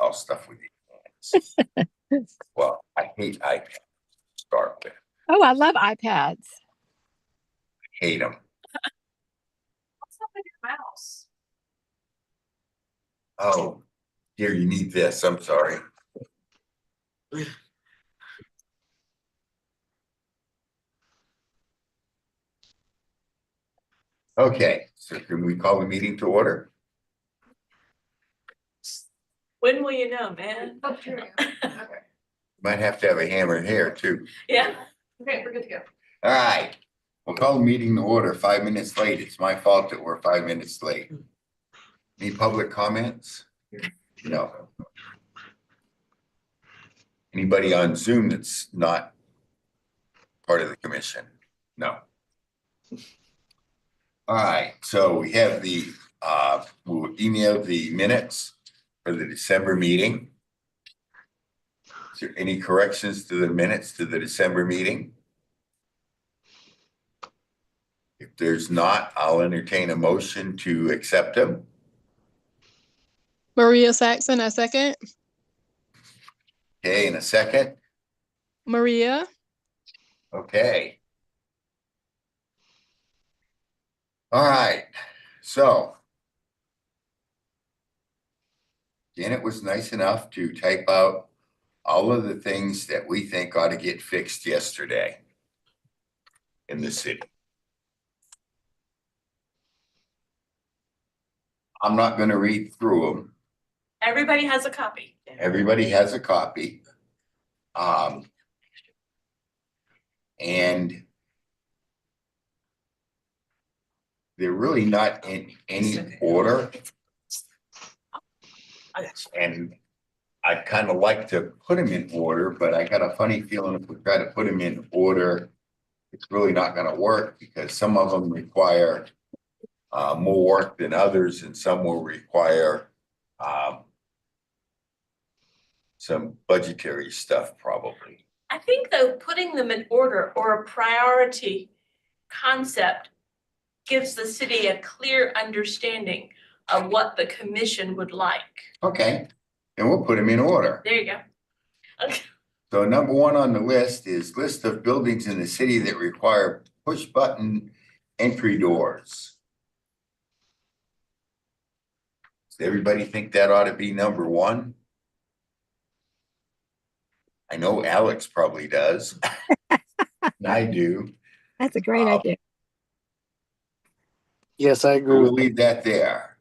install stuff with your hands. Well, I hate iPads to start with. Oh, I love iPads. Hate them. What's up with your mouse? Oh, here, you need this. I'm sorry. Okay, so can we call the meeting to order? When will you know, man? Oh, here we go. Okay. Might have to have a hammer here too. Yeah. Okay, we're good to go. All right, we'll call the meeting to order 5 minutes late. It's my fault that we're 5 minutes late. Any public comments? No. Anybody on Zoom that's not part of the commission? No. All right, so we have we'll email the minutes for the December meeting. Is there any corrections to the minutes to the December meeting? If there's not, I'll entertain a motion to accept them. Maria Saxon, a second. Okay, in a second. Maria, Okay. All right, so Janet was nice enough to type out all of the things that we think ought to get fixed yesterday in the city. I'm not going to read through them. Everybody has a copy. Everybody has a copy. And they're really not in any order. And I'd kind of like to put them in order, but I got a funny feeling if we try to put them in order, it's really not going to work because some of them require more work than others, and some will require some budgetary stuff probably. I think though, putting them in order or a priority concept gives the city a clear understanding of what the commission would like. Okay, and we'll put them in order. There you go. Okay. So number one on the list is list of buildings in the city that require push button entry doors. Does everybody think that ought to be number one? I know Alex probably does. I do. That's a great idea. Yes, I agree We'll with leave that there.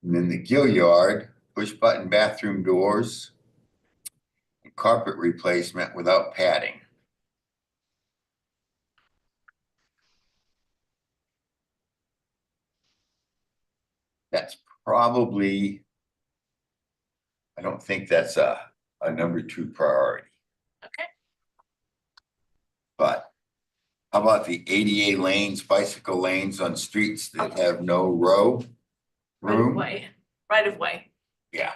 And then the Gilliard, push button bathroom doors. And carpet replacement without padding. That's probably, I don't think that's a number two priority. Okay. But how about the ADA lanes, bicycle lanes on streets that have no row Right of room? way, right of way. Yeah.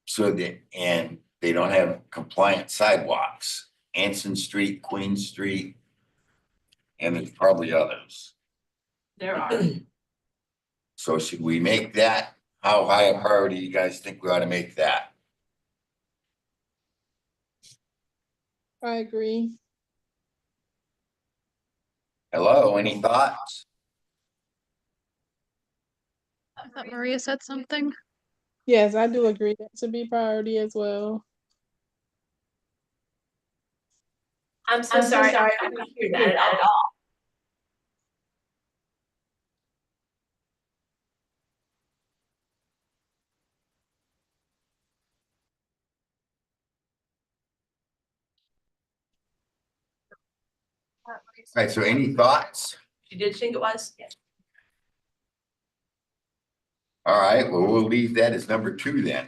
So that, and they don't have compliant sidewalks, Anson Street, Queen Street, and there's probably others. There are. So should we make that, how high a priority you guys think we ought to make that? I agree. Hello, any thoughts? I thought Maria said something. Yes, I do agree. That should be priority as well. I'm so sorry. I couldn't hear that at all. All right, so any thoughts? You did think it was? Yes. All right, well, we'll leave that as number two then.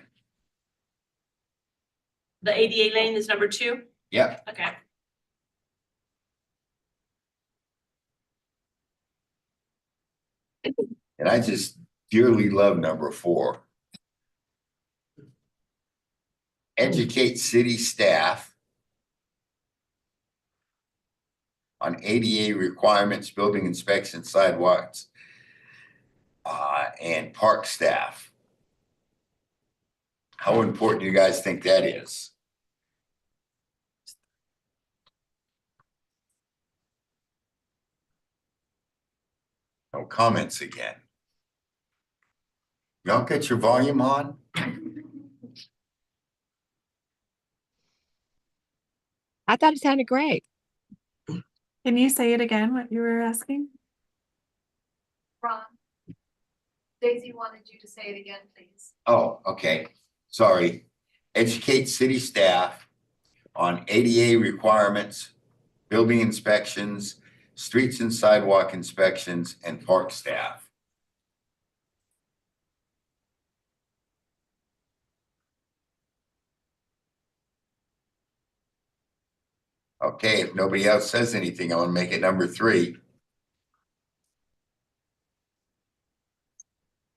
The ADA lane is number two? Yep. Okay. And I just dearly love number four. Educate city staff on ADA requirements, building inspection, sidewalks, and park staff. How important do you guys think that is? No comments again. Y'all get your volume on? I thought it sounded great. Can you say it again, what you were asking? Ron. Daisy wanted you to say it again, please. Oh, okay, sorry. Educate city staff on ADA requirements, building inspections, streets and sidewalk inspections, and park staff. Okay, if nobody else says anything, I want to make it number 3.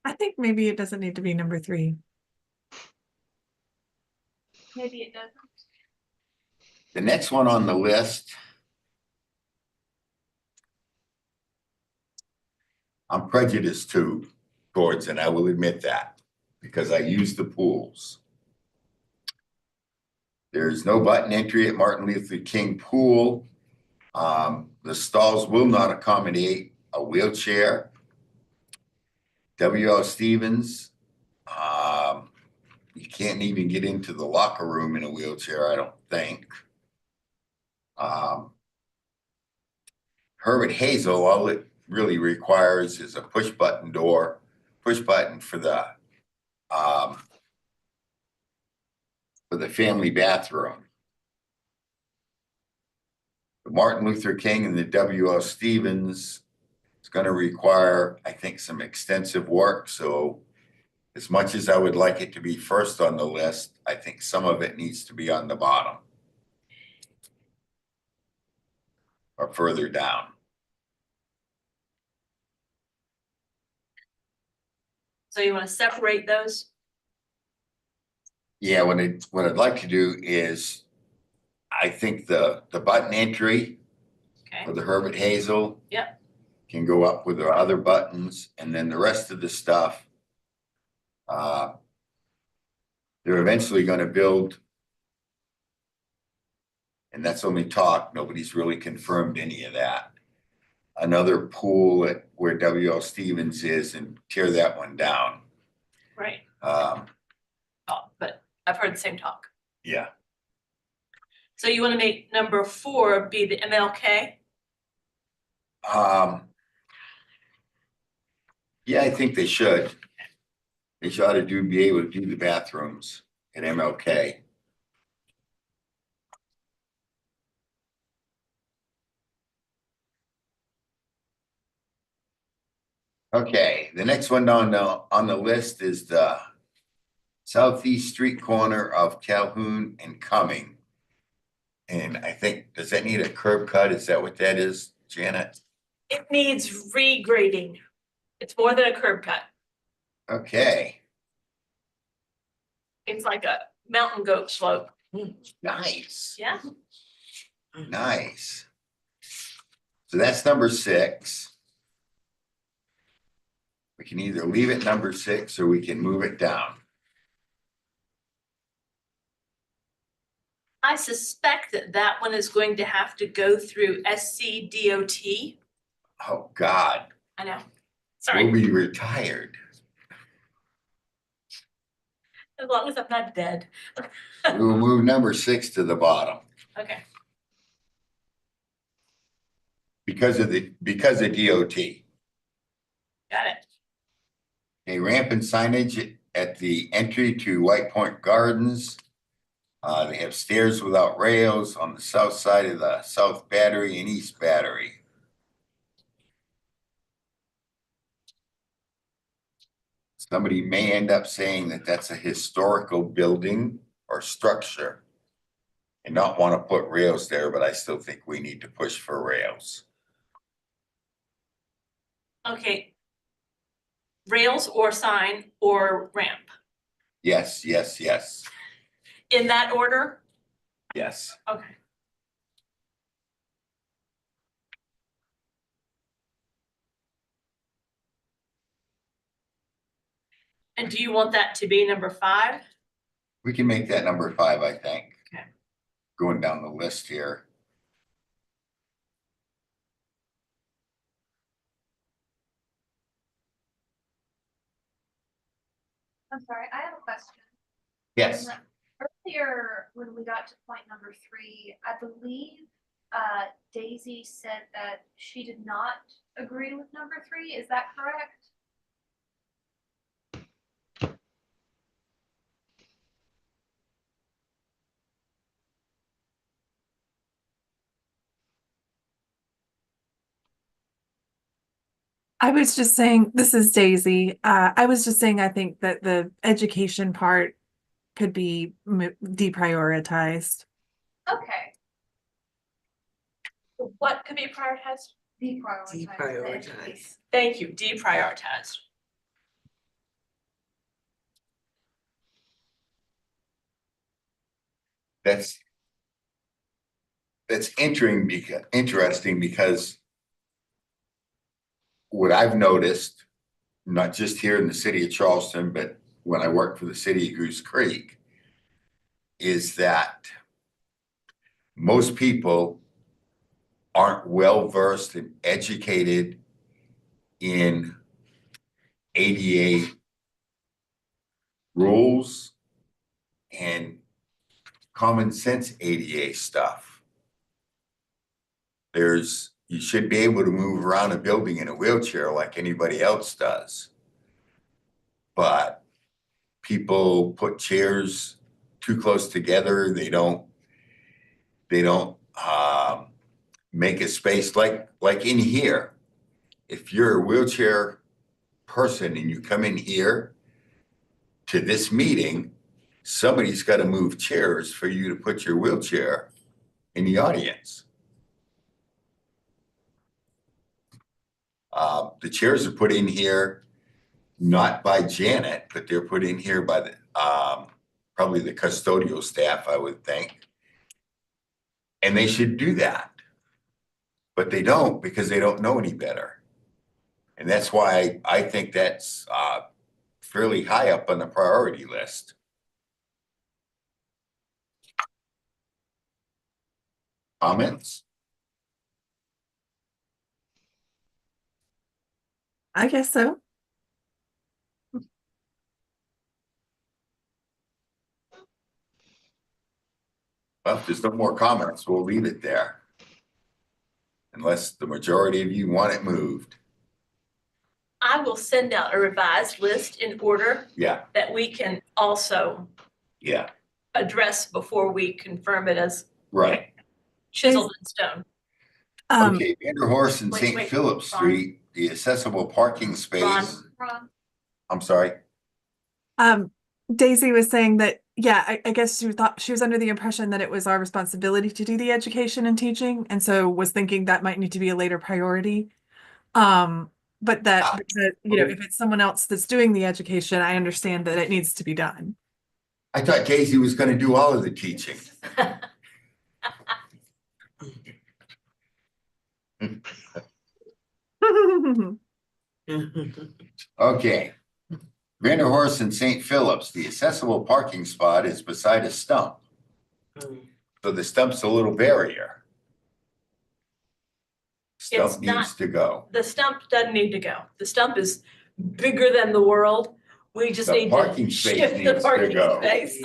I think maybe it doesn't need to be number 3. Maybe it doesn't. The next one on the list, I'm prejudiced towards, and I will admit that, because I use the pools. There's no button entry at Martin Luther King Pool. The stalls will not accommodate a wheelchair. W.L. Stevens, you can't even get into the locker room in a wheelchair, I don't think. Herbert Hazel, all it really requires is a push button door, push button for the family bathroom. The Martin Luther King and the W.L. Stevens is going to require, I think, some extensive work. So as much as I would like it to be first on the list, I think some of it needs to be on the bottom or further down. So you want to separate those? Yeah, what I'd like to do is, I think the button entry Okay, for the Herbert Hazel. Yep. Can go up with the other buttons, and then the rest of the stuff. They're eventually gonna build. And that's only talk, nobody's really confirmed any of that. Another pool at where W.L. Stevens is and tear that one down. right. Um, Oh, but I've heard the same talk. yeah, So you want to make number 4 be the MLK? yeah, I think they should. They ought to be able to do the bathrooms at MLK. Okay, the next one on the list is the southeast street corner of Calhoun and Cumming. And I think, does that need a curb cut? Is that what that is, Janet? It needs regrading. It's more than a curb cut. Okay, It's like a mountain goat slope. nice, Yeah, nice. So that's number 6. We can either leave it number 6 or we can move it down. I suspect that that one is going to have to go through SCDOT. Oh, God, I know. we'll Sorry, be retired. as long as I'm not dead. We will move number 6 to the bottom Okay, because of DOT. got it. A ramp and signage at the entry to White Point Gardens. They have stairs without rails on the south side of the South Battery and East Battery. Somebody may end up saying that that's a historical building or structure and not want to put rails there, but I still think we need to push for rails. Okay. Rails or sign or ramp, Yes, yes, yes, in that order? yes. Okay. And do you want that to be number 5? We can make that number 5, I think. Okay. Going down the list here. I'm sorry, I have a question. Yes, Earlier, when we got to point number 3, I believe Daisy said that she did not agree with number 3. Is that correct? I was just saying, this is Daisy. I was just saying, I think that the education part could be deprioritized. Okay, What could be prioritized? deprioritize. Thank you, deprioritized. that's interesting because what I've noticed, not just here in the city of Charleston, but when I worked for the city of Goose Creek, is that most people aren't well versed and educated in ADA rules and common sense ADA stuff. You should be able to move around a building in a wheelchair like anybody else does. But people put chairs too close together. They don't make a space like in here. If you're a wheelchair person and you come in here to this meeting, somebody's got to move chairs for you to put your wheelchair in the audience. The chairs are put in here not by Janet, but they're put in here by the probably the custodial staff, I would think. And they should do that. But they don't, because they don't know any better. And that's why I think that's fairly high up on the priority list. Comments? I guess so. Well, if there's no more comments, we'll leave it there. Unless the majority of you want it moved. I will send out a revised list in order Yeah, that we can also yeah, address before we confirm it as right. chiseled in stone. Okay, Vanderhorst and Wait, St. wait, Philip Ron. Street, the accessible parking space. Ron, I'm sorry. Daisy was saying that, yeah, I guess she thought she was under the impression that it was our responsibility to do the education and teaching, and so was thinking that might need to be a later priority. But that, if it's someone else that's doing the education, I understand that it needs to be done. I thought Daisy was gonna do all of the teaching. Okay. Vanderhorst and St. Phillips, the accessible parking spot is beside a stump. So the stump's a little barrier. It's Stump needs to go. The stump doesn't need to go. The stump is bigger than the world. We just The need parking to space shift needs the to parking go. space.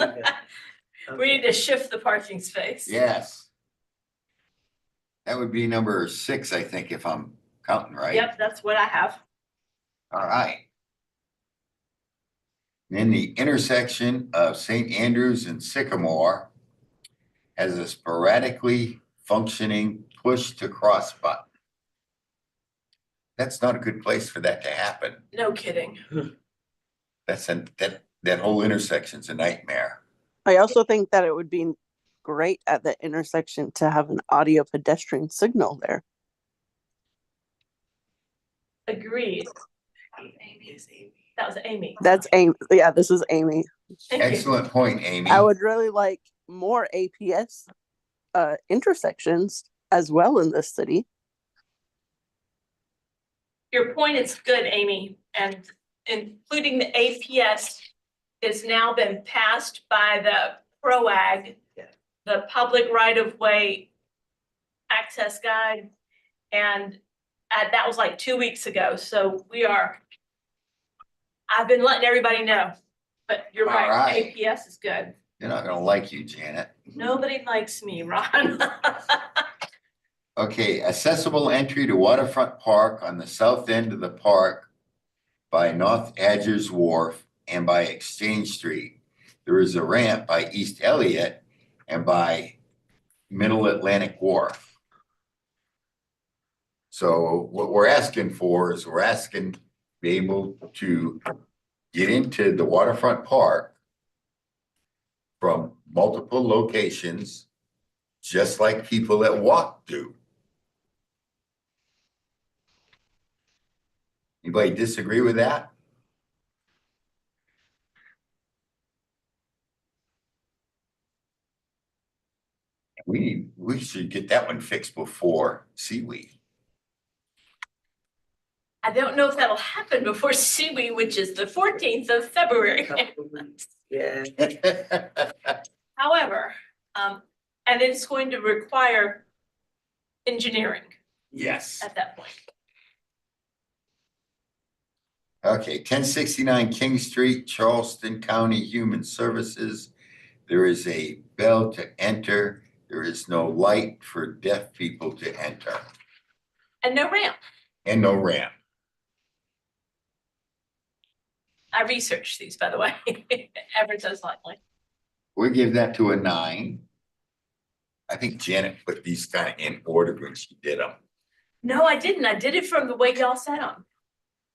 We need to shift the parking space. Yes. That would be number 6, I think, if I'm counting right. Yep, that's what I have. All right. Then the intersection of St. Andrews and Sycamore has a sporadically functioning push to cross button. That's not a good place for that to happen. No kidding. That whole intersection's a nightmare. I also think that it would be great at the intersection to have an audio pedestrian signal there. Agreed. That was Amy. That's Amy. Yeah, this is Amy. Thank you. Excellent point, Amy. I would really like more APS intersections as well in this city. Your point is good, Amy, and including the APS, has now been passed by the PROAG, the Public Right-of-Way Access Guide, and that was like 2 weeks ago, so I've been letting everybody know, but you're All right, right. APS is good. They're not gonna like you, Janet. Nobody likes me, Ron. Okay, accessible entry to Waterfront Park on the south end of the park by North Adgers Wharf and by Exchange Street. There is a ramp by East Elliott and by Middle Atlantic Wharf. So what we're asking for is we're asking to be able to get into the Waterfront Park from multiple locations, just like people that walk do. Anybody disagree with that? We should get that one fixed before seaweed. I don't know if that'll happen before Seaweed, which is the 14th of February. Yeah. However, and it's going to require engineering Yes. at that point. Okay, 1069 King Street, Charleston County Human Services. There is a bell to enter. There is no light for deaf people to enter And no ramp. and no ramp. I researched these, by the way, ever so slightly. We give that to a 9. I think Janet put these kind of in order when she did them. No, I didn't. I did it from the way y'all said them.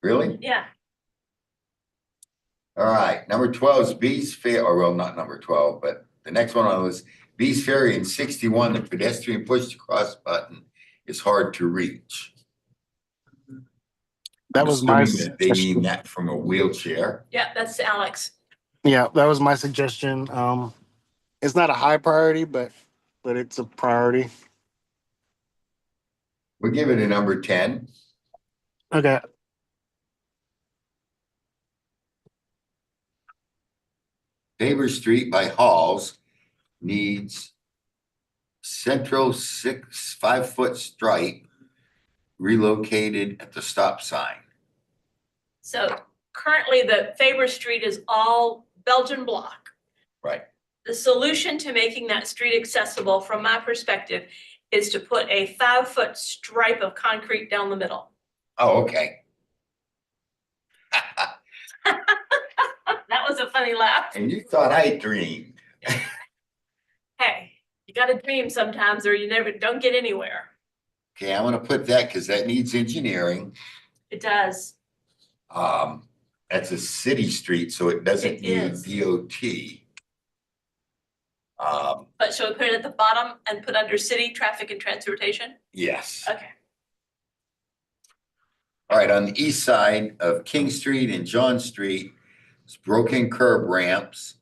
Really? Yeah. All right, number 12 is Bees Fair, or well, not number 12, but the next one on was Bees Ferry in 61, the pedestrian push to cross button is hard to reach. That was my Assuming that they mean suggestion. that from a wheelchair. Yeah, that's Alex. Yeah, that was my suggestion. It's not a high priority, but it's a priority. We'll give it a number 10. Okay. Tabor Street by Halls needs central 5-foot stripe relocated at the stop sign. So currently the Faber Street is all Belgian block. Right. The solution to making that street accessible, from my perspective, is to put a 5-foot stripe of concrete down the middle. Oh, okay. That was a funny laugh. And you thought I dreamed. Hey, you gotta dream sometimes or you never don't get anywhere. Okay, I'm gonna put that because that needs engineering. It does. That's a city street, so it doesn't It need is. DOT. But shall we put it at the bottom and put under city traffic and transportation? Yes. Okay. All right, on the east side of King Street and John Street, it's broken curb ramps,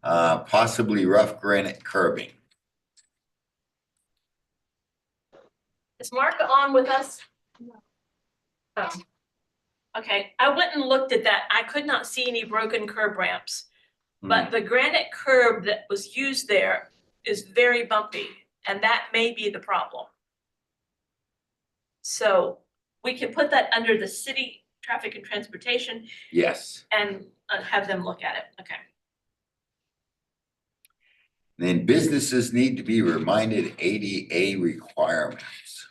possibly rough granite curbing. Is Mark on with us? Oh. Okay, I went and looked at that. I could not see any broken curb ramps. But the granite curb that was used there is very bumpy, and that may be the problem. So we can put that under the city traffic and transportation Yes. and have them look at it. Okay. Then businesses need to be reminded ADA requirements.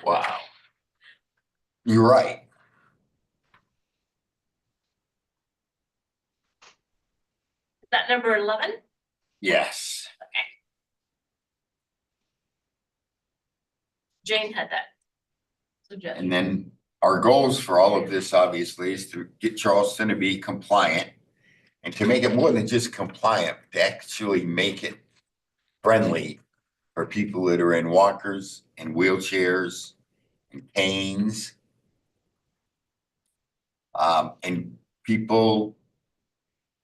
Wow. You're right. Is that number 11? Yes. Jane had that suggestion. And then our goals for all of this obviously is to get Charleston to be compliant and to make it more than just compliant, to actually make it friendly for people that are in walkers and wheelchairs and canes. And people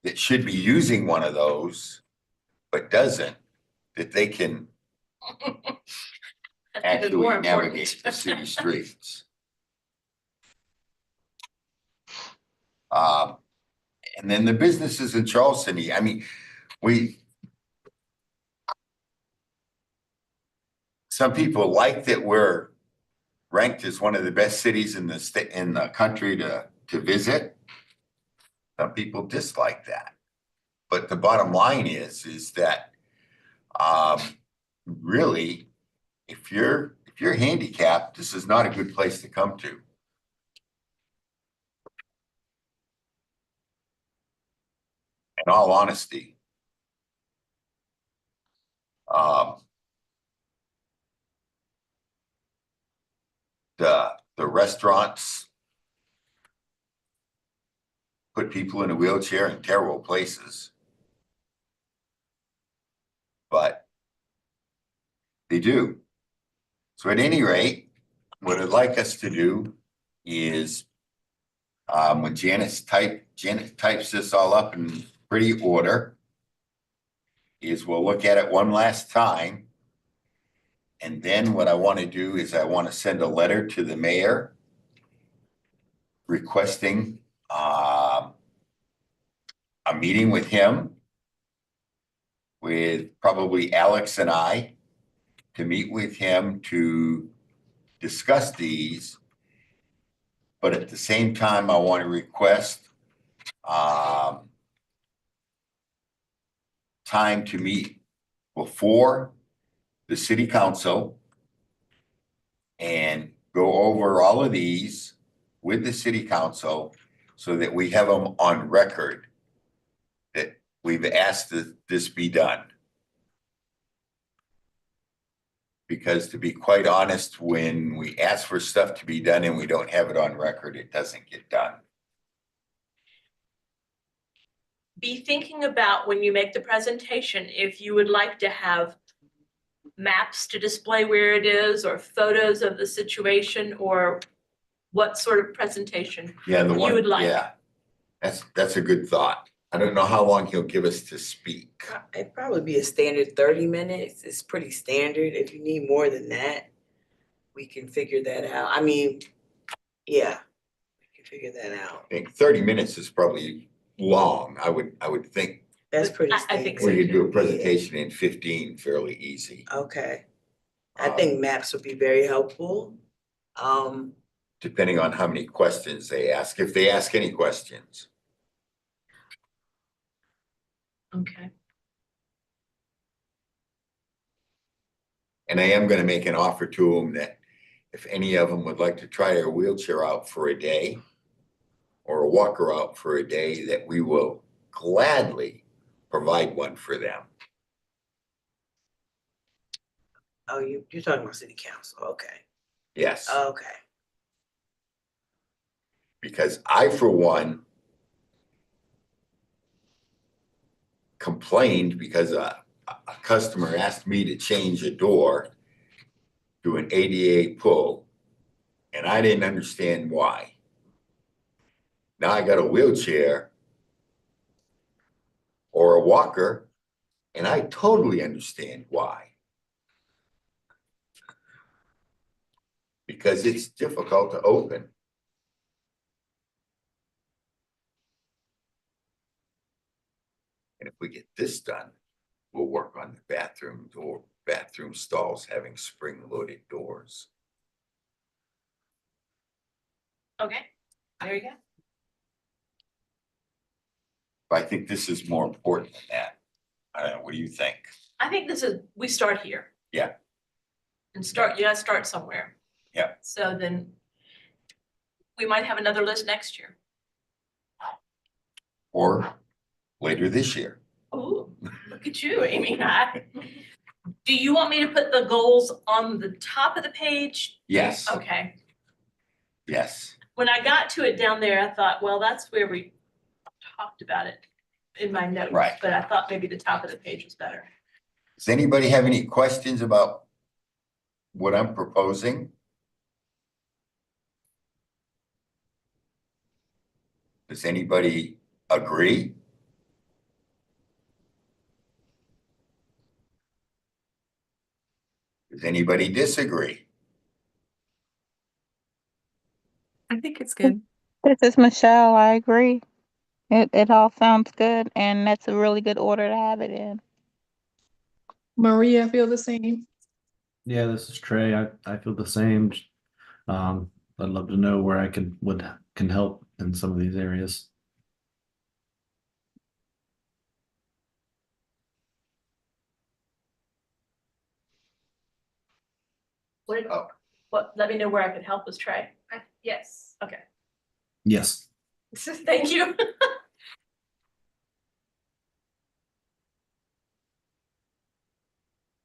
that should be using one of those, but doesn't, that they can That's even more actually navigate important. the city streets. And then the businesses in Charleston, I mean, some people like that we're ranked as one of the best cities in the state, in the country to visit. Some people dislike that. But the bottom line is that, really, if you're handicapped, this is not a good place to come to. In all honesty. The restaurants put people in a wheelchair in terrible places. But they do. So at any rate, what I'd like us to do is, when Janice types this all up in pretty order, is we'll look at it one last time. And then what I want to do is I want to send a letter to the mayor requesting a meeting with him, with probably Alex and I, to meet with him to discuss these. But at the same time, I want to request time to meet before the city council and go over all of these with the city council so that we have them on record that we've asked that this be done. Because to be quite honest, when we ask for stuff to be done and we don't have it on record, it doesn't get done. Be thinking about when you make the presentation, if you would like to have maps to display where it is, or photos of the situation, or what sort of presentation. Yeah, the You one, would like. yeah, that's a good thought. I don't know how long he'll give us to speak. It'd probably be a standard 30 minutes. It's pretty standard. If you need more than that, we can figure that out. I mean, yeah, we can figure that out. I think 30 minutes is probably long. I would think That's pretty I standard. think so. we could do a presentation in 15 fairly easy. Okay. I think maps would be very helpful. Depending on how many questions they ask, if they ask any questions. Okay. And I am gonna make an offer to them that if any of them would like to try a wheelchair out for a day or a walker out for a day, that we will gladly provide one for them. Oh, you're talking about city council. Okay. Yes, Okay. because I, for one, complained because a customer asked me to change a door to an ADA pull, and I didn't understand why. Now I got a wheelchair or a walker, and I totally understand why. Because it's difficult to open. And if we get this done, we'll work on the bathroom stalls having spring-loaded doors. Okay, there you go. But I think this is more important than that. I don't know, what do you think? I think we start here. Yeah. And you gotta start somewhere. Yeah. So then we might have another list next year. Or later this year. Oh, look at you, Amy. Do you want me to put the goals on the top of the page? Yes, Okay. yes. When I got to it down there, I thought, well, that's where we talked about it in my notes. Right. But I thought maybe the top of the page was better. Does anybody have any questions about what I'm proposing? Does anybody agree? Does anybody disagree? I think it's good. This is Michelle. I agree. It all sounds good, and that's a really good order to have it in. Maria, feel the same. Yeah, this is Trey. I feel the same. I'd love to know where I can help in some of these areas. Oh. Let me know where I could help with Trey. Yes. Okay. Yes. Thank you.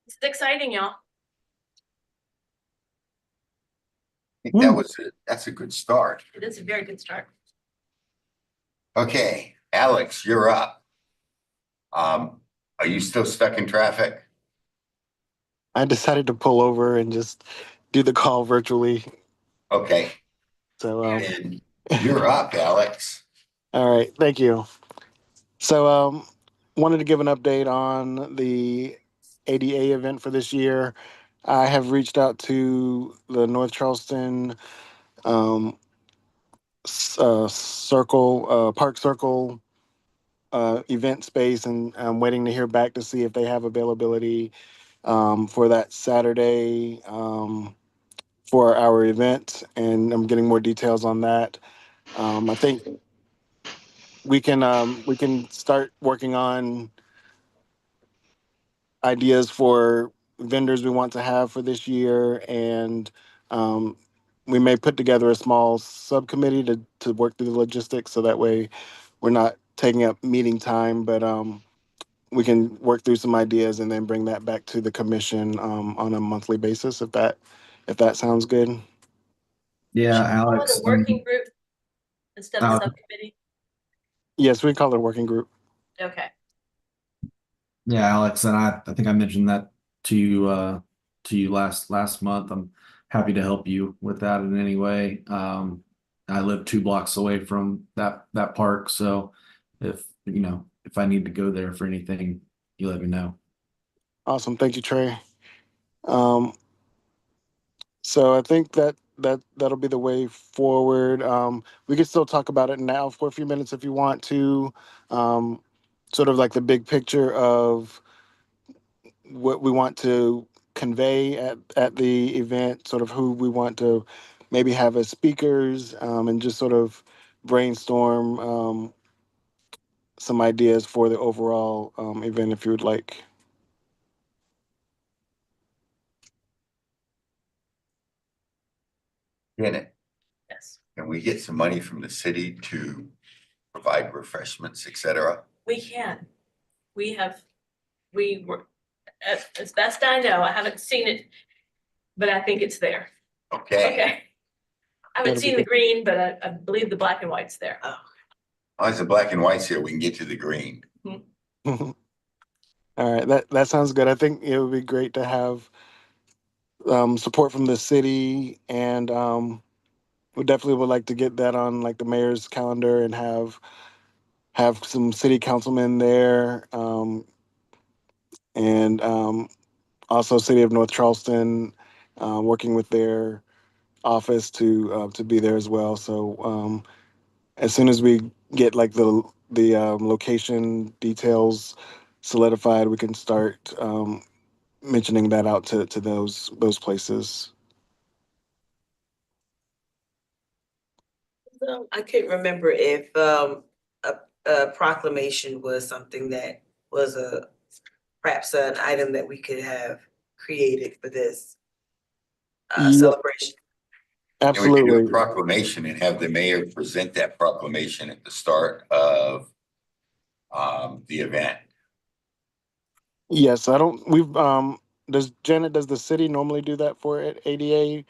It's exciting, y'all. I think that's a good start. It is a very good start. Okay, Alex, you're up. Are you still stuck in traffic? I decided to pull over and just do the call virtually. Okay, So, and you're up, Alex. all right, thank you. So, wanted to give an update on the ADA event for this year. I have reached out to the North Charleston Park Circle event space, and I'm waiting to hear back to see if they have availability for that Saturday for our event, and I'm getting more details on that. I think we can start working on ideas for vendors we want to have for this year, and we may put together a small subcommittee to work through the logistics, so that way we're not taking up meeting time, but we can work through some ideas and then bring that back to the commission on a monthly basis, if that sounds good. Yeah, Call it Alex. a working group instead of Uh, subcommittee. Yes, we call it a working group. Okay. Yeah, Alex, and I think I mentioned that to you last month. I'm happy to help you with that in any way. I live 2 blocks away from that park, so if if I need to go there for anything, you let me know. Awesome, thank you, Trey. So I think that'll be the way forward. We can still talk about it now for a few minutes if you want to. Sort of like the big picture of what we want to convey at the event, sort of who we want to maybe have as speakers, and just sort of brainstorm some ideas for the overall event if you would like. Janet, Yes. can we get some money from the city to provide refreshments, etc.? We can. We were, as best I know, I haven't seen it, but I think it's there. Okay. Okay. I haven't seen the green, but I believe the black and white's there. Oh, As the black and white's here, we can get to the green. All right, that sounds good. I think it would be great to have support from the city, and we definitely would like to get that on like the mayor's calendar and have some city councilmen there, and also City of North Charleston working with their office to be there as well. So as soon as we get like the location details solidified, we can start mentioning that out to those places. so I can't remember if a proclamation was something that was perhaps an item that we could have created for this Yeah. celebration. And we can do a Absolutely. proclamation and have the mayor present that proclamation at the start of the event. Yes, does the city normally do that for ADA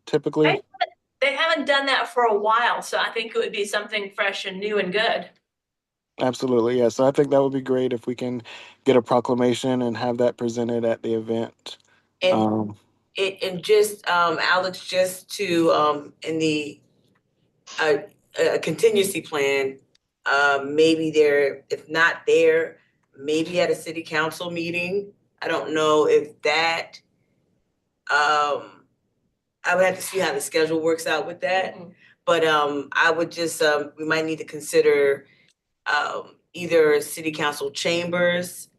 typically? They haven't done that for a while, so I think it would be something fresh and new and good. Absolutely, yes. So I think that would be great if we can get a proclamation and have that presented at the event. And and just Alex, just to in the contingency plan, maybe there, if not there, maybe at a city council meeting. I don't know if that I would have to see how the schedule works out with that. But I would just, we might need to consider either city council chambers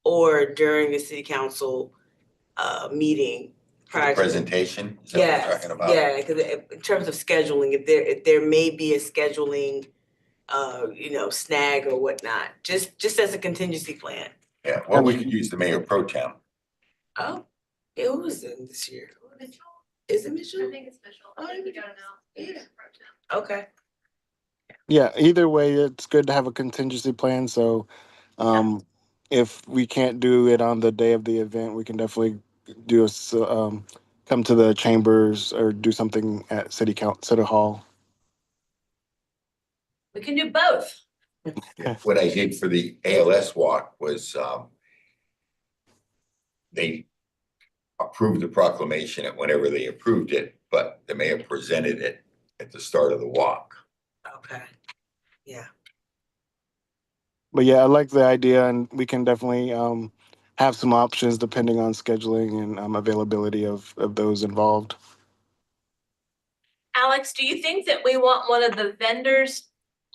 or during the city council meeting For the prior to. presentation, is that what you're Yes, talking about? yeah, because in terms of scheduling, if there may be a scheduling snag or whatnot, just as a contingency plan. Yeah, well, we could use the mayor pro tem. Oh, yeah, who was in this year? Mitchell? Is it Mitchell? I think it's Mitchell. Oh, I think we Mitchell. got him out. Yeah. Okay. Yeah, either way, it's good to have a contingency plan. So if we can't do it on the day of the event, we can definitely do come to the chambers or do something at city hall. We can do both. What I did for the ALS walk was, they approved the proclamation at whenever they approved it, but the mayor presented it at the start of the walk. Okay. Yeah. But yeah, I like the idea, and we can definitely have some options depending on scheduling and availability of those involved. Alex, do you think that we want one of the vendors,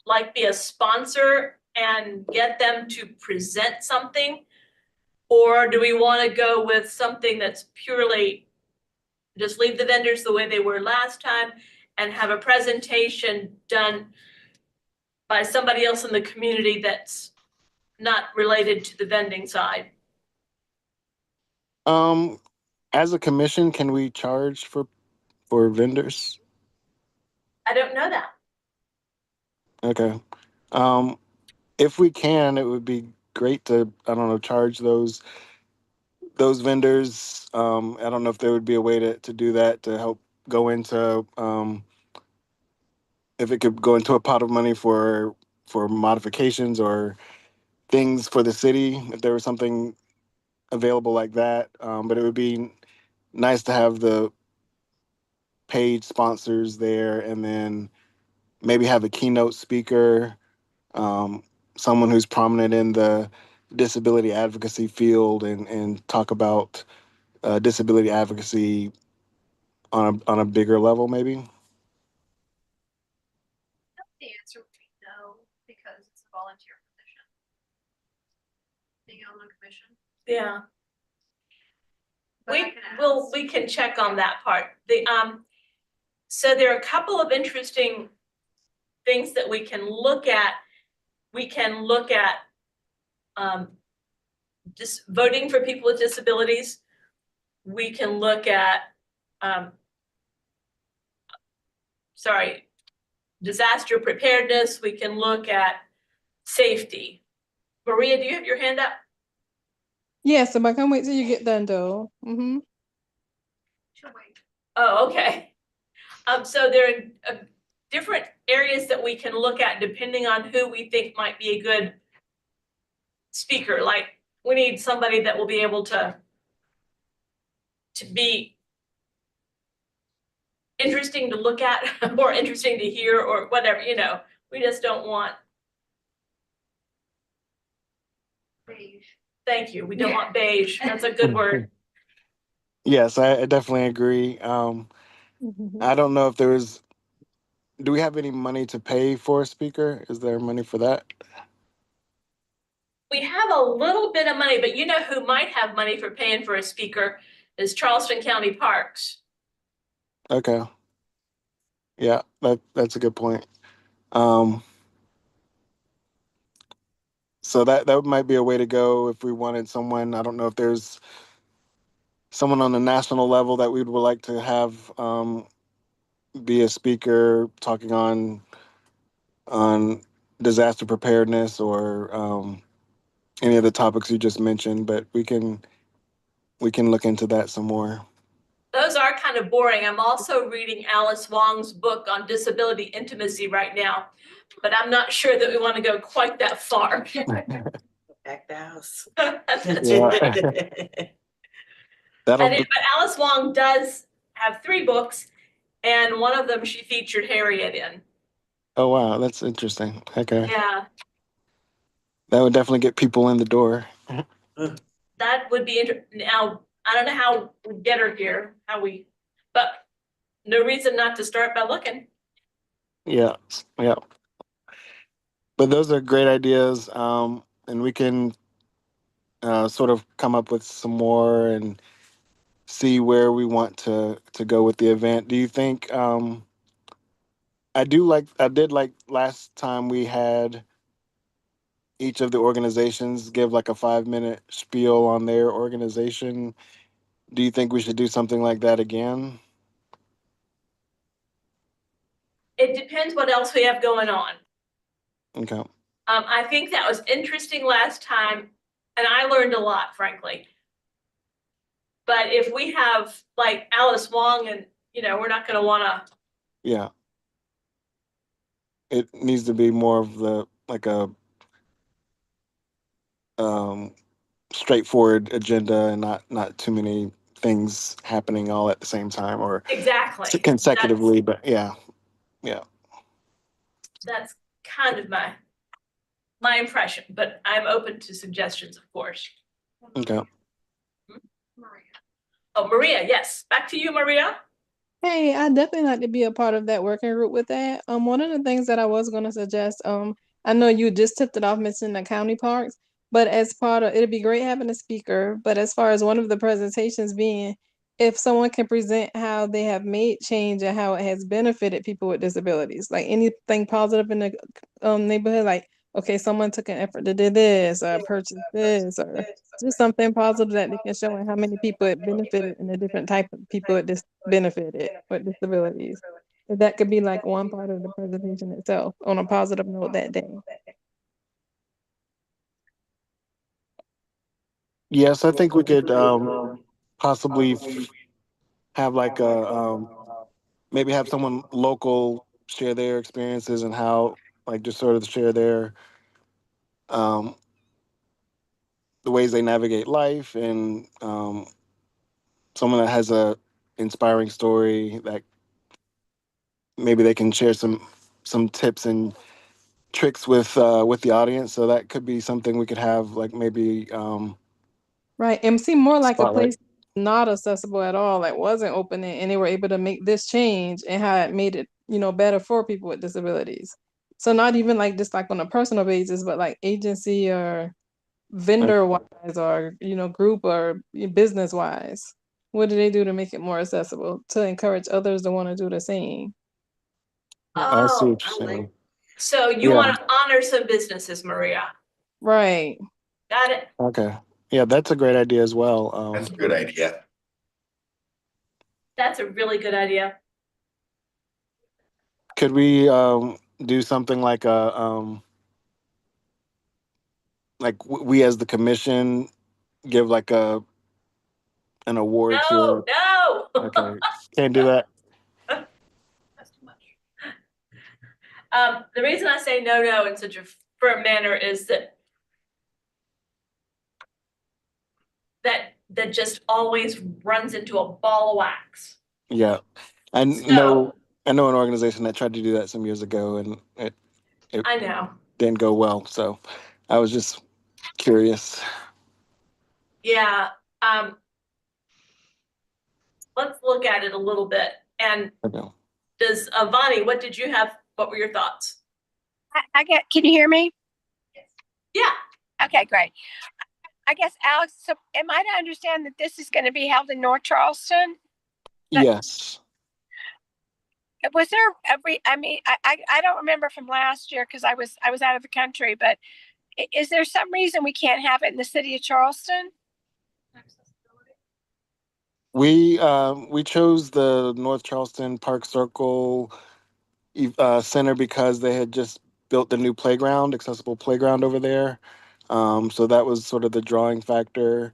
like be a sponsor and get them to present something? Or do we want to go with something that's purely, just leave the vendors the way they were last time and have a presentation done by somebody else in the community that's not related to the vending side? As a commission, can we charge for vendors? I don't know that. Okay. If we can, it would be great to, I don't know, charge those vendors. I don't know if there would be a way to do that to help go into, if it could go into a pot of money for modifications or things for the city, if there was something available like that. But it would be nice to have the paid sponsors there, and then maybe have a keynote speaker, someone who's prominent in the disability advocacy field, and talk about disability advocacy on a bigger level, maybe. The answer would be no, because it's a volunteer position. Being on the commission. Yeah. But I can ask. We can check on that part. So there are a couple of interesting things that we can look at. We can look at just voting for people with disabilities. We can look at disaster preparedness. We can look at safety. Maria, do you have your hand up? Yes, but I can't wait till you get done though. Mm-hmm. She'll wait. Oh, okay. So there are different areas that we can look at depending on who we think might be a good speaker. Like, we need somebody that will be able to be interesting to look at or interesting to hear or whatever, we just don't want. Beige. Thank you. We don't want beige. That's a good word. Yes, I definitely agree. I don't know if do we have any money to pay for a speaker? Is there money for that? We have a little bit of money, but you know who might have money for paying for a speaker is Charleston County Parks. Okay. Yeah, that's a good point. So that might be a way to go if we wanted someone. I don't know if there's someone on the national level that we would like to have be a speaker talking on disaster preparedness or any of the topics you just mentioned, but we can look into that some more. Those are kind of boring. I'm also reading Alice Wong's book on disability intimacy right now, but I'm not sure that we want to go quite that far. Back the house. But Alice Wong does have 3 books, and one of them she featured Harriet in. Oh wow, that's interesting. Okay. Yeah. That would definitely get people in the door. That would be interesting. Now, I don't know how we get her here, but no reason not to start by looking. Yeah, yeah. But those are great ideas, and we can sort of come up with some more and see where we want to go with the event. Do you think? I did like last time we had each of the organizations give like a 5-minute spiel on their organization. Do you think we should do something like that again? It depends what else we have going on. Okay. I think that was interesting last time, and I learned a lot, frankly. But if we have like Alice Wong and, we're not gonna wanna, Yeah. It needs to be more of the like a um straightforward agenda and not too many things happening all at the same time or exactly. consecutively, but yeah. That's kind of my impression, but I'm open to suggestions, of course. Okay. Maria. Oh, Maria, yes. Back to you, Maria. Hey, I definitely like to be a part of that working group with that. One of the things that I was gonna suggest, I know you just tipped it off mentioning the county parks, but as part of, it'd be great having a speaker, but as far as one of the presentations being, if someone can present how they have made change and how it has benefited people with disabilities, like anything positive in the neighborhood, like, okay, someone took an effort to do this or purchase this or just something positive that they can show and how many people it benefited and the different type of people it benefited with disabilities. So that could be like one part of the presentation itself on a positive note that day. Yes, I think we could possibly have like a maybe have someone local share their experiences and how like just sort of share their um the ways they navigate life and someone that has a inspiring story that maybe they can share some tips and tricks with the audience. So that could be something we could have like maybe Right. And seem more like a spotlight. place not accessible at all, that wasn't open and they were able to make this change and how it made it, better for people with disabilities. So not even like just like on a personal basis, but like agency or vendor wise or, group or business wise. What do they do to make it more accessible to encourage others to want to do the same? I see Oh, what you're saying. so you Yeah. want to honor some businesses, Maria. Right. Got it. Okay. Yeah, that's a great idea as well. That's a good idea. That's a really good idea. Could we do something like we as the commission give like an award No, to no. okay, can't do that. That's too much. The reason I say no in such a firm manner is that just always runs into a ball of wax. Yeah. I know an organization that tried to do that some years ago and it I know. didn't go well. So I was just curious. Yeah. Let's look at it a little bit. And Okay. does Vani, what were your thoughts? Can you hear me? Yeah. Okay, great. I guess, Alex, so am I to understand that this is going to be held in North Charleston? Yes. Was there I don't remember from last year because I was out of the country, but is there some reason we can't have it in the city of Charleston? We chose the North Charleston Park Circle Center because they had just built the new playground, accessible playground over there. So that was sort of the drawing factor.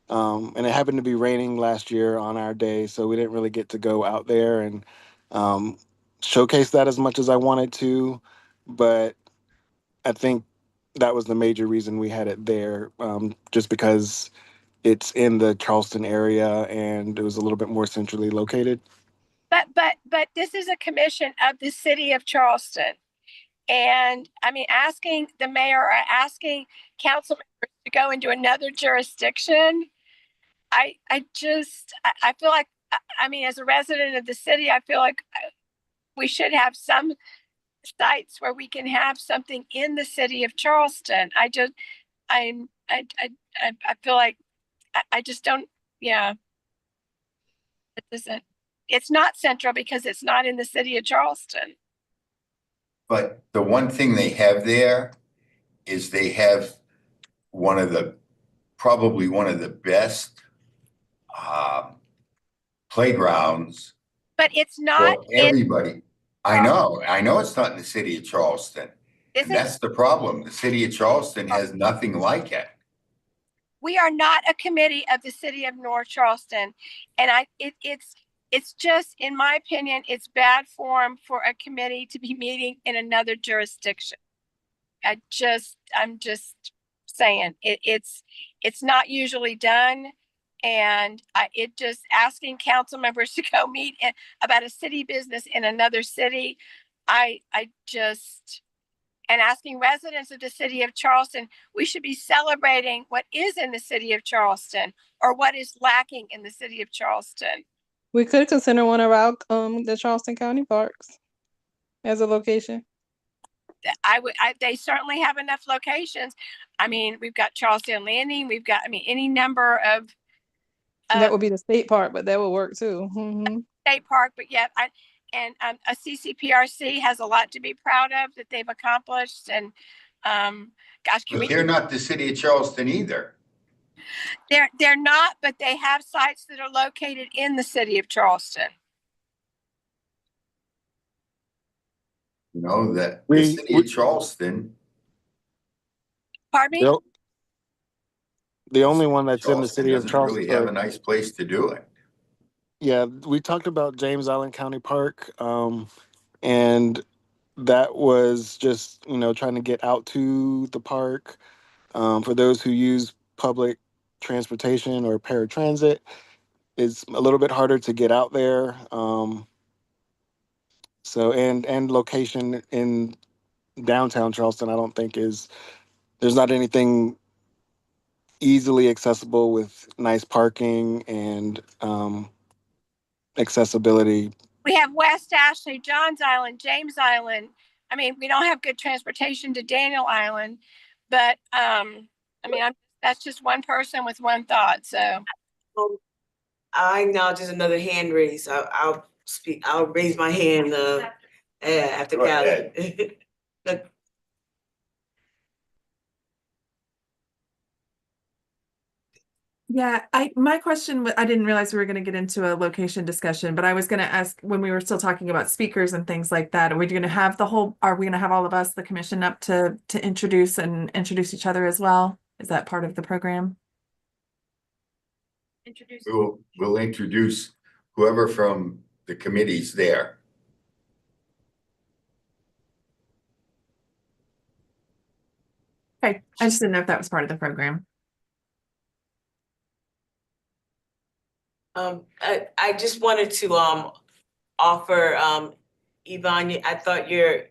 And it happened to be raining last year on our day, so we didn't really get to go out there and showcase that as much as I wanted to. But I think that was the major reason we had it there, just because it's in the Charleston area and it was a little bit more centrally located. But this is a commission of the city of Charleston. And I mean, asking the mayor or asking council members to go into another jurisdiction, I feel like I mean, as a resident of the city, I feel like we should have some sites where we can have something in the city of Charleston. I feel like I just don't, yeah. It isn't, it's not central because it's not in the city of Charleston. But the one thing they have there is they have probably one of the best playgrounds But it's not for in, everybody. I know it's not in the city of Charleston. And isn't, that's the problem. The city of Charleston has nothing like it. we are not a committee of the city of North Charleston. And it's just, in my opinion, it's bad form for a committee to be meeting in another jurisdiction. I'm just saying it's not usually done. And it just asking council members to go meet about a city business in another city. And asking residents of the city of Charleston, we should be celebrating what is in the city of Charleston or what is lacking in the city of Charleston. We could consider one of our the Charleston County parks as a location. They certainly have enough locations. I mean, we've got Charleston Landing. We've got, I mean, any number of. That would be the state park, but that would work too. Mm-hmm. State park, but yet a CCPRC has a lot to be proud of that they've accomplished. And gosh, But they're not the city of Charleston either. They're not, but they have sites that are located in the city of Charleston. You know, that the city of Charleston. Pardon me? The only one that's in the city of doesn't Charleston. really have a nice place to do it. Yeah, we talked about James Island County Park, and that was just, trying to get out to the park. For those who use public transportation or paratransit, it's a little bit harder to get out there. So, and location in downtown Charleston, I don't think there's not anything easily accessible with nice parking and accessibility. We have West Ashley, Johns Island, James Island. I mean, we don't have good transportation to Daniel Island, but I mean, that's just one person with one thought. So I acknowledge there's another hand raised. I'll speak. I'll raise my hand after Callie. Look. Yeah, my question, I didn't realize we were going to get into a location discussion, but I was going to ask when we were still talking about speakers and things like that, are we going to have all of us, the commission, up to introduce each other as well? Is that part of the program? We'll introduce whoever from the committee's there. Okay, I just didn't know if that was part of the program. I just wanted to offer Yvonne, I thought your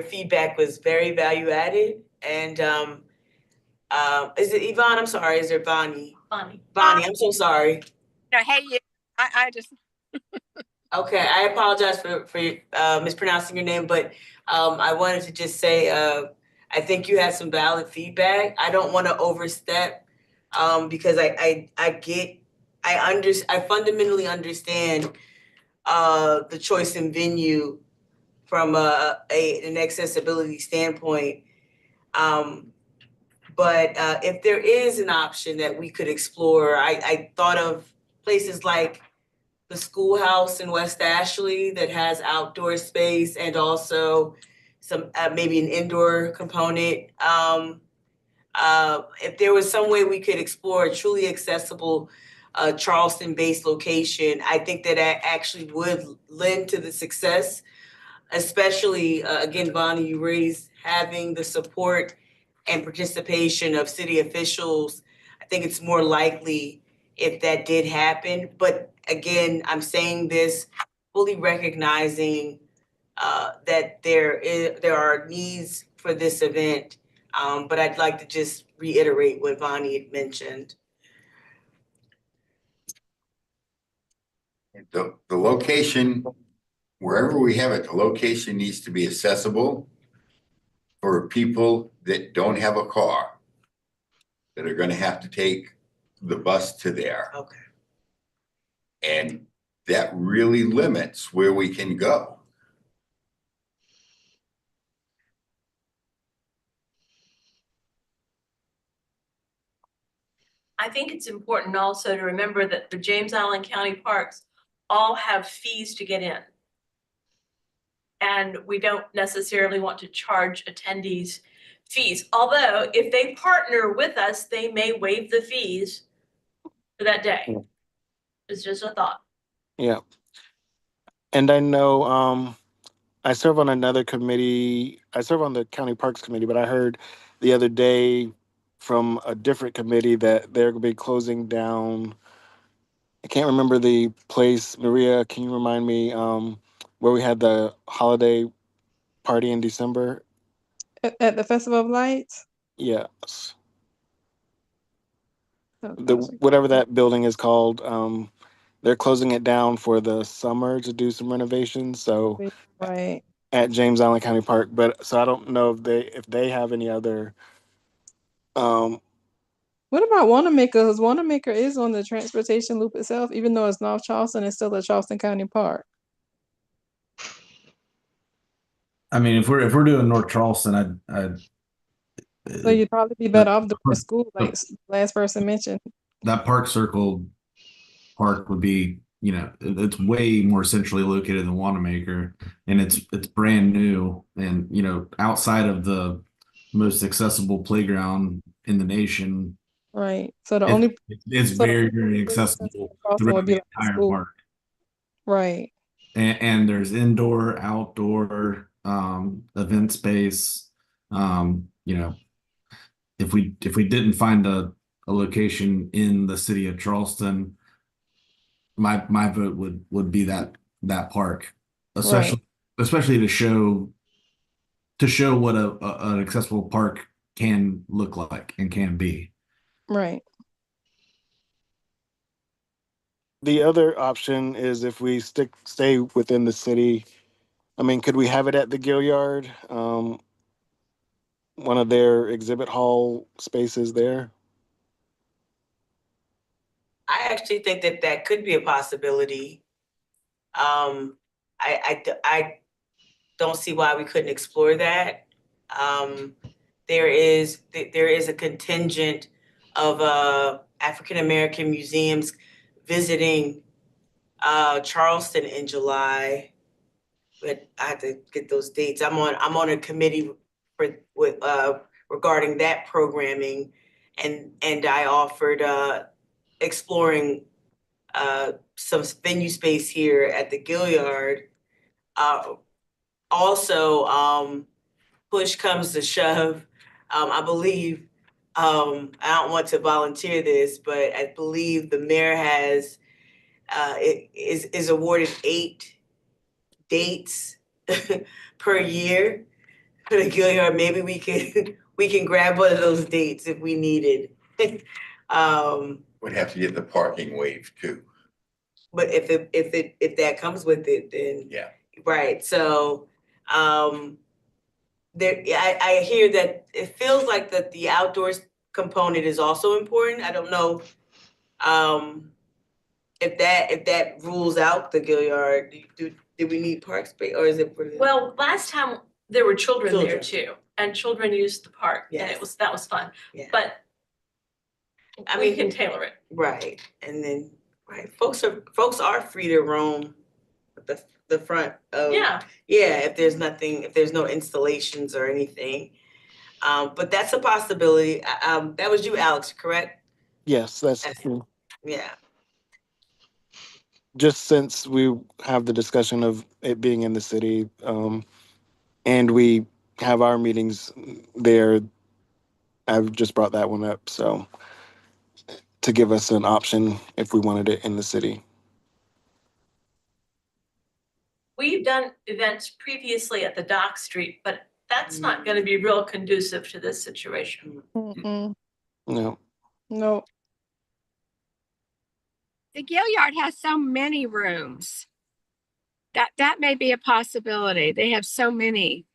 feedback was very value added, and is it Yvonne? I'm sorry, is it Bonnie? Bonnie, I'm so sorry. No, hey, I just Okay, I apologize for mispronouncing your name, but I wanted to just say I think you had some valid feedback. I don't want to overstep because I fundamentally understand the choice in venue from an accessibility standpoint. But if there is an option that we could explore, I thought of places like the schoolhouse in West Ashley that has outdoor space and also some maybe an indoor component. If there was some way we could explore a truly accessible Charleston-based location, I think that actually would lend to the success, especially, again, Bonnie, you raised having the support and participation of city officials. I think it's more likely if that did happen. But again, I'm saying this fully recognizing that there are needs for this event. But I'd like to just reiterate what Bonnie had mentioned. The location, wherever we have it, the location needs to be accessible for people that don't have a car, that are gonna have to take the bus to there. Okay. And that really limits where we can go. I think it's important also to remember that the James Island County parks all have fees to get in. And we don't necessarily want to charge attendees fees, although if they partner with us, they may waive the fees for that day. It's just a thought. Yeah. And I know I serve on another committee. I serve on the county parks committee, but I heard the other day from a different committee that they're gonna be closing down. I can't remember the place. Maria, can you remind me where we had the holiday party in December? At the Festival of Lights? Yes. Whatever that building is called, they're closing it down for the summer to do some renovations. So Right. at James Island County Park, but so I don't know if they have any other. What about Wanamaker? Because Wanamaker is on the transportation loop itself, even though it's North Charleston, it's still a Charleston County Park. I mean, if we're doing North Charleston, So you'd probably be better off doing a school, like last person mentioned. that Park Circle park would be, it's way more centrally located than Wanamaker, and it's brand new, and outside of the most accessible playground in the nation. Right. So the only it's very, very accessible throughout the entire park. Right. And there's indoor, outdoor, event space. If we didn't find a location in the city of Charleston, my vote would be that park, especially to show what an accessible park can look like and can be. Right. The other option is if we stay within the city. I mean, could we have it at the Gilliard? One of their exhibit hall spaces there. I actually think that could be a possibility. I don't see why we couldn't explore that. There is a contingent of African American museums visiting Charleston in July, but I have to get those dates. I'm on a committee regarding that programming, and I offered exploring some venue space here at the Gilliard. Also, push comes to shove, I believe, I don't want to volunteer this, but I believe the mayor has is awarded 8 dates per year for the Gilliard. Maybe we can grab one of those dates if we needed. Would have to get the parking waived too. But if that comes with it, then Yeah. Right. So there I hear that it feels like that the outdoors component is also important. I don't know if that rules out the Gilliard. Do we need park space, or is it for the Well, last time there were children there too, and children used the park, and Yes. that was fun. Yeah. But I we mean, can tailor it. right. And then folks are free to roam the front of Yeah. if there's no installations or anything. But that's a possibility. That was you, Alex, correct? Yes, that's true. Yeah. Just since we have the discussion of it being in the city, and we have our meetings there, I've just brought that one up. So to give us an option if we wanted it in the city. We've done events previously at the Dock Street, but that's not going to be real conducive to this situation. Mm-mm. No. No. the Gilliard has so many rooms. That may be a possibility. They have so many.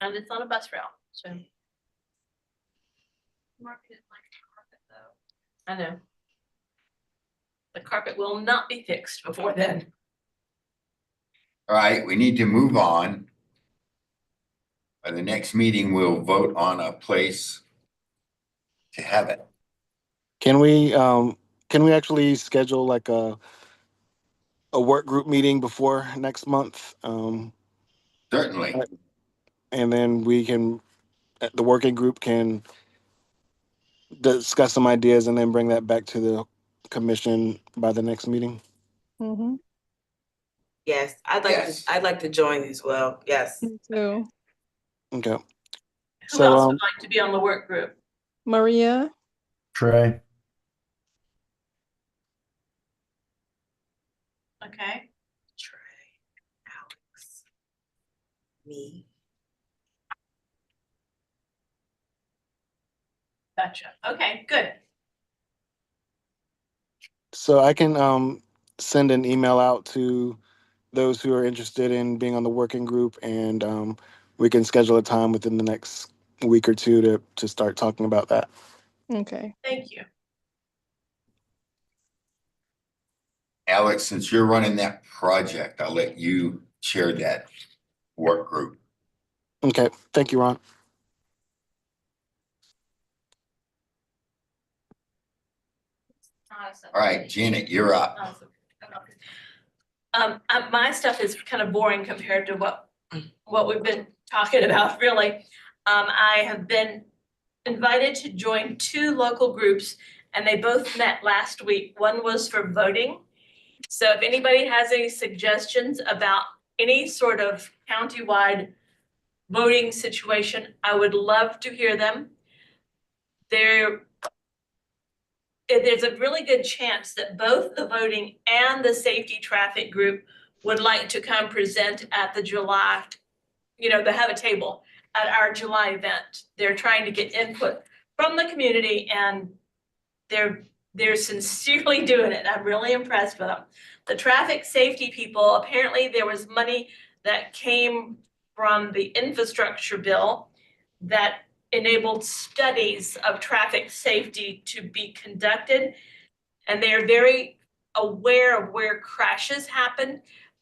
And it's on a bus route, so Mark didn't like the carpet though. I know. The carpet will not be fixed before then. All right, we need to move on. By the next meeting, we'll vote on a place to have it. Can we actually schedule like a work group meeting before next month? Certainly. And then the working group can discuss some ideas and then bring that back to the commission by the next meeting. Mm-hmm. Yes, Yes. I'd like to join as well. Yes. Me too. Okay. Who So, else would like to be on the work group? Maria, Trey. Okay, Trey, Alex, me. gotcha. Okay, good. so I can send an email out to those who are interested in being on the working group, and we can schedule a time within the next week or two to start talking about that. okay. Thank you. Alex, since you're running that project, I'll let you chair that work group. Okay, thank you, Ron. All right, Janet, you're up. Awesome. My stuff is kind of boring compared to what we've been talking about, really. I have been invited to join 2 local groups, and they both met last week. One was for voting. So if anybody has any suggestions about any sort of countywide voting situation, I would love to hear them. There's a really good chance that both the voting and the safety traffic group would like to come present at the July, they have a table at our July event. They're trying to get input from the community, and they're sincerely doing it. I'm really impressed with them. The traffic safety people, apparently there was money that came from the infrastructure bill that enabled studies of traffic safety to be conducted. And they are very aware of where crashes happen,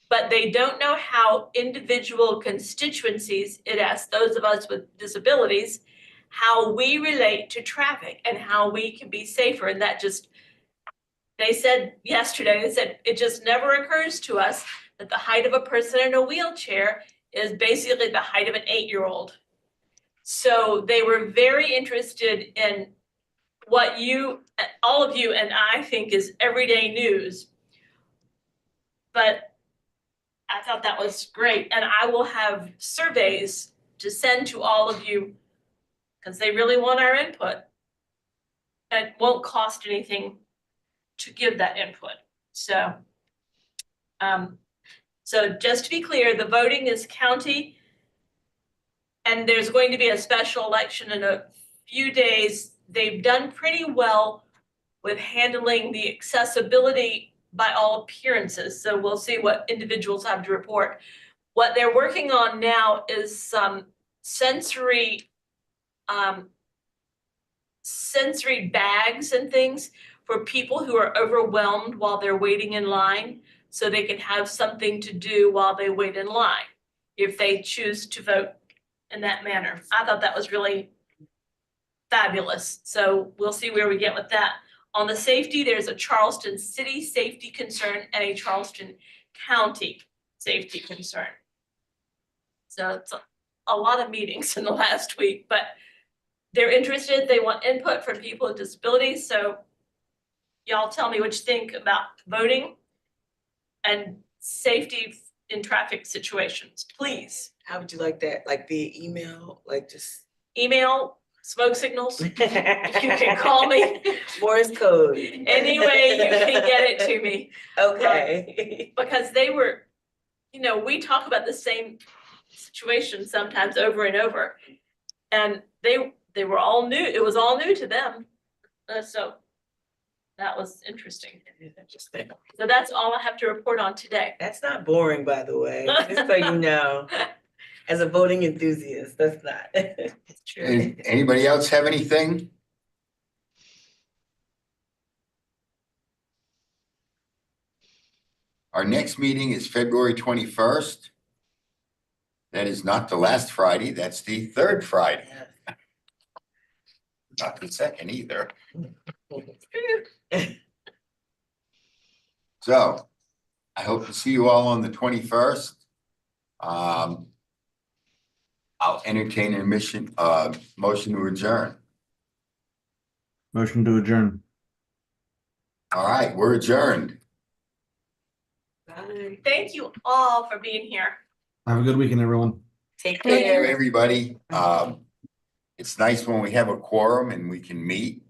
but they don't know how individual constituencies, it asks those of us with disabilities, how we relate to traffic and how we can be safer. And they said yesterday, it just never occurs to us that the height of a person in a wheelchair is basically the height of an 8-year-old. So they were very interested in what all of you and I think is everyday news. But I thought that was great. And I will have surveys to send to all of you because they really want our input. And it won't cost anything to give that input. So just to be clear, the voting is county, and there's going to be a special election in a few days. They've done pretty well with handling the accessibility by all appearances. So we'll see what individuals have to report. What they're working on now is some sensory bags and things for people who are overwhelmed while they're waiting in line, so they can have something to do while they wait in line if they choose to vote in that manner. I thought that was really fabulous. So we'll see where we get with that. On the safety, there's a Charleston City safety concern and a Charleston County safety concern. So it's a lot of meetings in the last week, but they're interested. They want input from people with disabilities. So y'all tell me what you think about voting and safety in traffic situations, please. How would you like that? Like via email, like just Email, smoke signals. You can call me. Morse code. Any way you can get it to me. Okay. Because they were, we talk about the same situation sometimes over and over. And they were all new. It was all new to them. So That was interesting. So that's all I have to report on today. That's not boring, by the way, just so you know. As a voting enthusiast, that's not. It's true. Anybody else have anything? Our next meeting is February 21st. That is not the last Friday, that's the third Friday. Not the second either. So I hope to see you all on the 21st. I'll entertain a motion to adjourn. Motion to adjourn. All right, we're adjourned. Bye. Thank you all for being here. Have a good weekend, everyone. Take Thank you, care. everybody. It's nice when we have a quorum and we can meet.